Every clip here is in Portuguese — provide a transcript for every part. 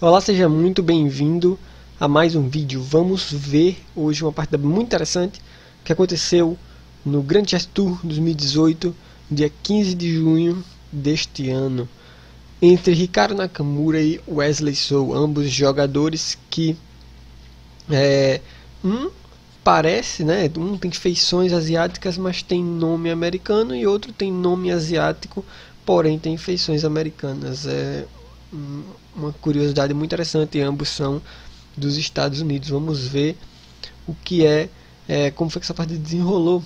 Olá, seja muito bem-vindo a mais um vídeo. Vamos ver hoje uma partida muito interessante que aconteceu no Grand Chess Tour 2018, dia 15 de junho deste ano, entre Hikaru Nakamura e Wesley So, ambos jogadores que parece, né, um tem feições asiáticas, mas tem nome americano, e outro tem nome asiático, porém tem feições americanas. É uma curiosidade muito interessante, ambos são dos Estados Unidos. Vamos ver o que como foi que essa partida desenrolou.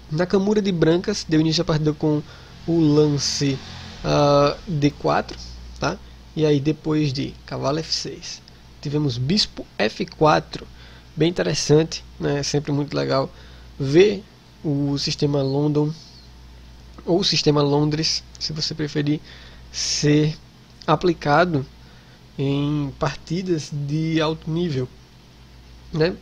Nakamura de brancas deu início à partida com o lance D4, tá? E aí depois de cavalo F6 tivemos bispo F4, bem interessante, né? Sempre muito legal ver o sistema London ou o sistema Londres, se você preferir, ser aplicado em partidas de alto nível, né?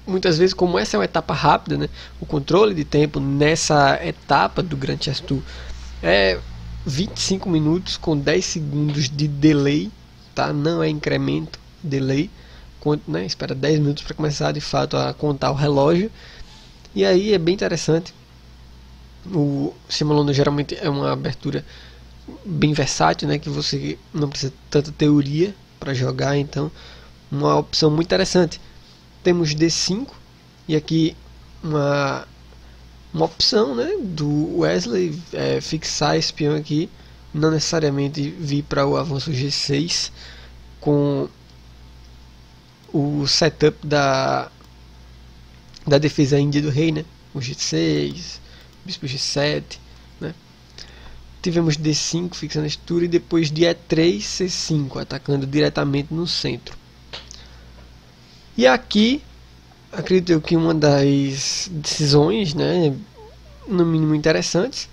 Muitas vezes, como essa é uma etapa rápida, né, o controle de tempo nessa etapa do Grand Chess Tour é 25 minutos com 10 segundos de delay, tá? Não é incremento, delay, né? Espera 10 minutos para começar de fato a contar o relógio. E aí é bem interessante. O sistema London geralmente é uma abertura bem versátil, né, que você não precisa de tanta teoria para jogar, então uma opção muito interessante. Temos D5 e aqui uma opção, né, do Wesley, fixar esse peão aqui, não necessariamente vir para o avanço G6 com o setup da defesa índia do rei, né, o G6, bispo G7, né. Tivemos D5 fixando a estrutura e depois de E3, C5 atacando diretamente no centro. E aqui acredito eu que uma das decisões, né, no mínimo interessantes.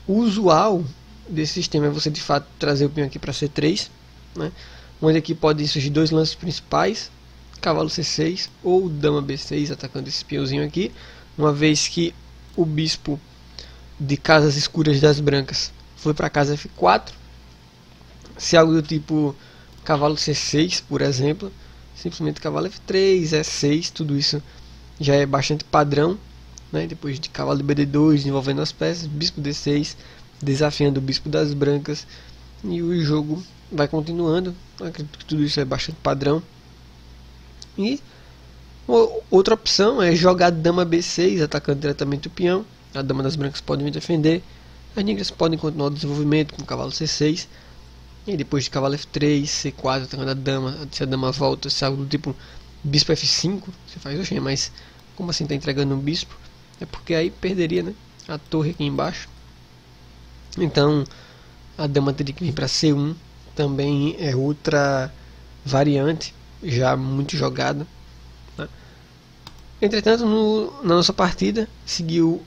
O usual desse sistema é você de fato trazer o peão aqui para C3, né, onde aqui podem surgir dois lances principais, cavalo C6 ou dama B6 atacando esse peãozinho aqui, uma vez que o bispo de casas escuras das brancas foi para casa F4. Se algo do tipo cavalo C6, por exemplo, simplesmente cavalo F3, E6, tudo isso já é bastante padrão, né? Depois de cavalo de BD2, envolvendo as peças, bispo D6, desafiando o bispo das brancas, e o jogo vai continuando. Acredito que tudo isso é bastante padrão. E outra opção é jogar dama B6, atacando diretamente o peão. A dama das brancas pode me defender, as negras podem continuar o desenvolvimento com o cavalo C6, e depois de cavalo F3, C4, atacando a dama. Se a dama volta, se algo do tipo bispo F5, você faz, oxe, mas como assim está entregando um bispo? É porque aí perderia, né, a torre aqui embaixo. Então a dama teria que vir para C1, também é outra variante já muito jogada, né? Entretanto, na nossa partida seguiu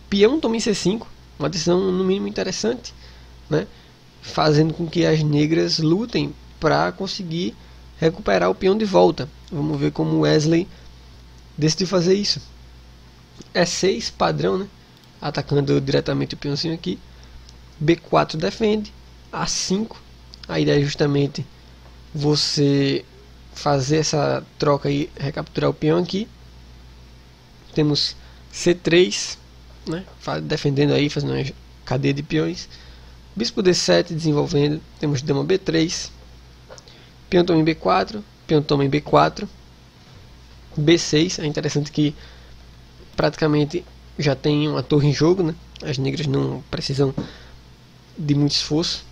peão toma em C5, uma decisão no mínimo interessante, né, fazendo com que as negras lutem para conseguir recuperar o peão de volta. Vamos ver como Wesley decidiu fazer isso. E6 padrão, né, atacando diretamente o peãozinho aqui. B4 defende. A5, a ideia é justamente você fazer essa troca e recapturar o peão aqui. Temos C3, né, defendendo aí, fazendo uma cadeia de peões. Bispo D7 desenvolvendo. Temos dama B3, peão toma em B4, peão toma em B4, B6. É interessante que praticamente já tem uma torre em jogo, né? As negras não precisam de muito esforço.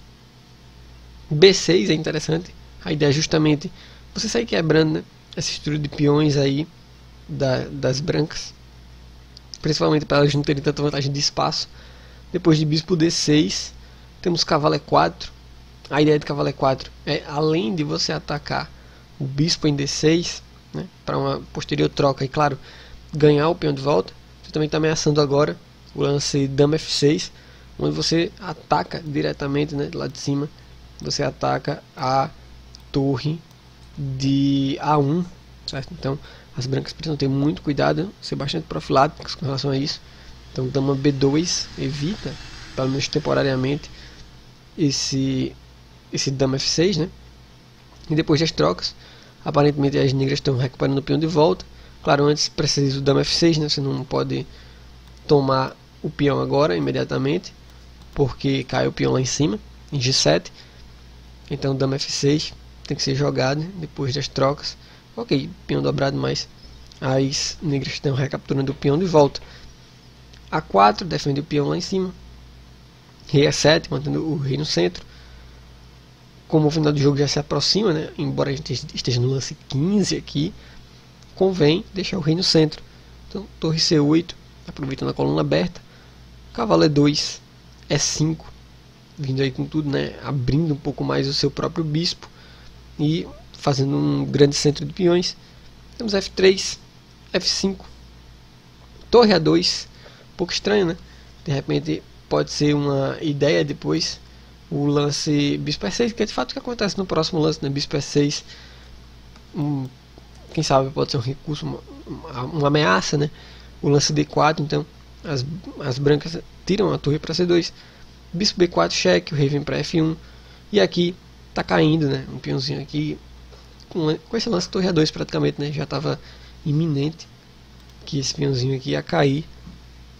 B6 é interessante, a ideia é justamente você sair quebrando, né, essa estrutura de peões aí das brancas, principalmente para elas não terem tanta vantagem de espaço. Depois de bispo D6 temos cavalo E4. A ideia de cavalo E4 é, além de você atacar o bispo em D6, né, para uma posterior troca e, claro, ganhar o peão de volta, você também está ameaçando agora o lance dama F6, onde você ataca diretamente, né, lá de cima, você ataca a torre de A1, certo? Então as brancas precisam ter muito cuidado, ser bastante profiláticos com relação a isso. Então dama B2 evita, pelo menos temporariamente, esse dama F6, né? E depois das trocas, aparentemente as negras estão recuperando o peão de volta. Claro, antes precisa do dama F6, né? Você não pode tomar o peão agora, imediatamente, porque cai o peão lá em cima, em G7. Então dama F6 tem que ser jogado depois das trocas. Ok, peão dobrado, mas as negras estão recapturando o peão de volta. A4 defende o peão lá em cima. Rei A7, mantendo o rei no centro. Como o final do jogo já se aproxima, né? Embora a gente esteja no lance 15 aqui, convém deixar o rei no centro. Então, torre C8, aproveitando a coluna aberta. Cavalo E2, E5, vindo aí com tudo, né? Abrindo um pouco mais o seu próprio bispo e fazendo um grande centro de peões. Temos F3, F5, torre A2, um pouco estranho, né? De repente pode ser uma ideia depois o lance bispo E6, que é de fato o que acontece no próximo lance, né? Bispo E6, quem sabe pode ser um recurso, uma ameaça, né? O lance D4, então as brancas tiram a torre para C2, bispo B4 cheque, o rei vem para F1, e aqui tá caindo, né? Um peãozinho aqui, com esse lance torre A2 praticamente, né? Já estava iminente que esse peãozinho aqui ia cair,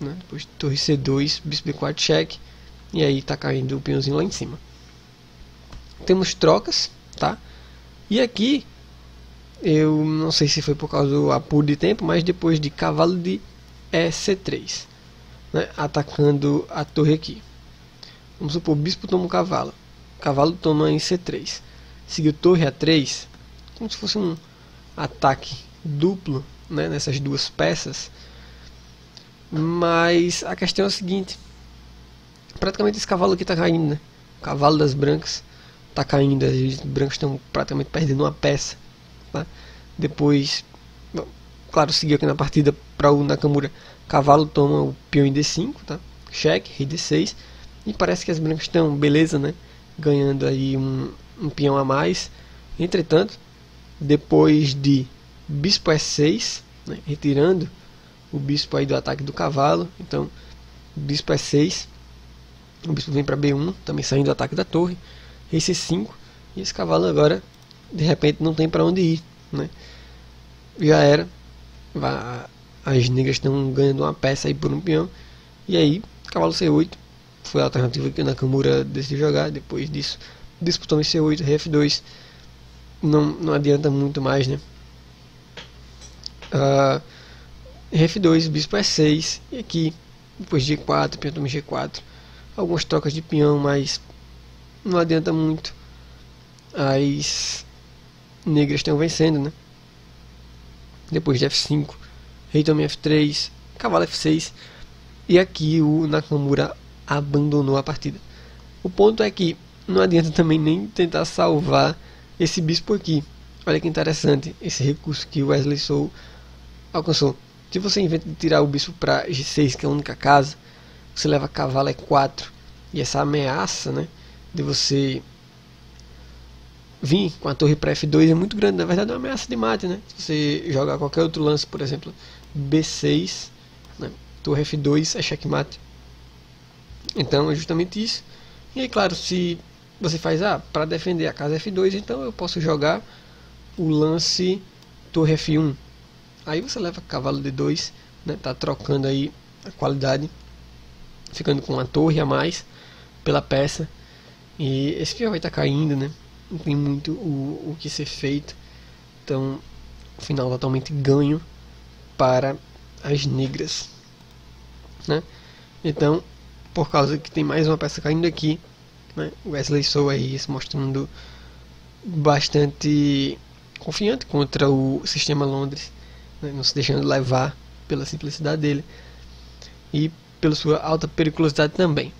né? Depois torre C2, bispo B4 cheque, e aí tá caindo o peãozinho lá em cima. Temos trocas, tá? E aqui eu não sei se foi por causa do apuro de tempo, mas depois de cavalo de EC3, né? Atacando a torre aqui. Vamos supor, bispo toma um cavalo, cavalo toma em C3, seguiu torre A3, como se fosse um ataque duplo, né? Nessas duas peças. Mas a questão é a seguinte: praticamente esse cavalo aqui está caindo, né? O cavalo das brancas está caindo, os brancos estão praticamente perdendo uma peça, tá? Depois, bom, claro, seguiu aqui na partida para o Nakamura, cavalo toma o peão em D5, tá? Cheque, rei D6, e parece que as brancas estão, beleza, né? Ganhando aí um peão a mais. Entretanto, depois de bispo E6, né? Retirando o bispo aí do ataque do cavalo, então bispo E6, o bispo vem para B1, também saindo do ataque da torre, rei C5, e esse cavalo agora de repente não tem para onde ir, né? Já era, as negras estão ganhando uma peça aí por um peão, e aí cavalo C8 foi a alternativa que o Nakamura decidiu jogar. Depois disso, disputou em C8, rei F2, não adianta muito mais, né? Rei F2, bispo E6, e aqui depois G4, peão toma G4, algumas trocas de peão, mas não adianta muito. As negras estão vencendo, né? Depois de F5, rei toma F3, cavalo F6, e aqui o Nakamura abandonou a partida. O ponto é que não adianta também nem tentar salvar esse bispo aqui. Olha que interessante esse recurso que o Wesley Sou alcançou. Se você inventa de tirar o bispo para G6, que é a única casa, você leva cavalo E4, e essa ameaça, né, de você vir com a torre para F2 é muito grande. Na verdade é uma ameaça de mate, né? Se você jogar qualquer outro lance, por exemplo B6, né, torre F2 é checkmate. Então é justamente isso. E aí, claro, se você faz para defender a casa F2, então eu posso jogar o lance torre F1. Aí você leva cavalo D2, né? Tá trocando aí a qualidade, ficando com uma torre a mais pela peça. E esse peão vai estar caindo, né? Não tem muito o que ser feito. Então, final totalmente ganho para as negras, né? Então, por causa que tem mais uma peça caindo aqui, né? O Wesley Sou aí se mostrando bastante confiante contra o sistema Londres, né? Não se deixando levar pela simplicidade dele e pela sua alta periculosidade também.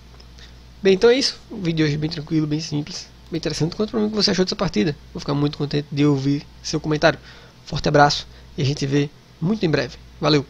Bem, então é isso. O vídeo de hoje é bem tranquilo, bem simples, bem interessante. Conta pra mim o que você achou dessa partida. Vou ficar muito contente de ouvir seu comentário. Forte abraço e a gente se vê muito em breve. Valeu!